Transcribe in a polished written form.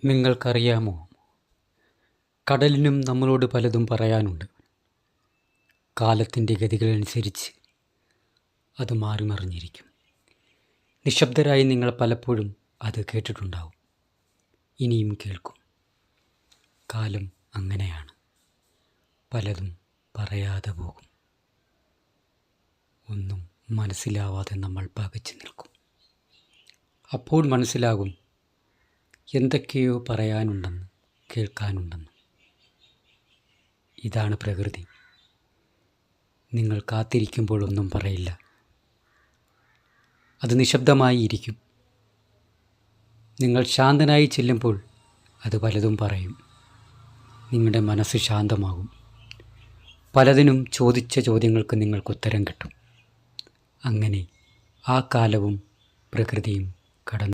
നിങ്ങൾക്കറിയാമോ, കടലിനും നമ്മളോട് പലതും പറയാനുണ്ട്. കാലത്തിൻ്റെ ഗതികളനുസരിച്ച് അത് മാറി മറിഞ്ഞിരിക്കും. നിശബ്ദരായി നിങ്ങൾ പലപ്പോഴും അത് കേട്ടിട്ടുണ്ടാവും, ഇനിയും കേൾക്കും. കാലം അങ്ങനെയാണ്, പലതും പറയാതെ പോകും. ഒന്നും മനസ്സിലാവാതെ നമ്മൾ പകച്ചു നിൽക്കും. അപ്പോൾ മനസ്സിലാകും, എന്തൊക്കെയോ പറയാനുണ്ടെന്ന്, കേൾക്കാനുണ്ടെന്ന്. ഇതാണ് പ്രകൃതി. നിങ്ങൾ കാത്തിരിക്കുമ്പോഴൊന്നും പറയില്ല, അത് നിശബ്ദമായി ഇരിക്കും. നിങ്ങൾ ശാന്തനായി ചെല്ലുമ്പോൾ അത് പലതും പറയും. നിങ്ങളുടെ മനസ്സ് ശാന്തമാകും. പലതിനും ചോദിച്ച ചോദ്യങ്ങൾക്ക് നിങ്ങൾക്ക് ഉത്തരം കിട്ടും. അങ്ങനെ ആ കാലവും പ്രകൃതിയും കടന്നു.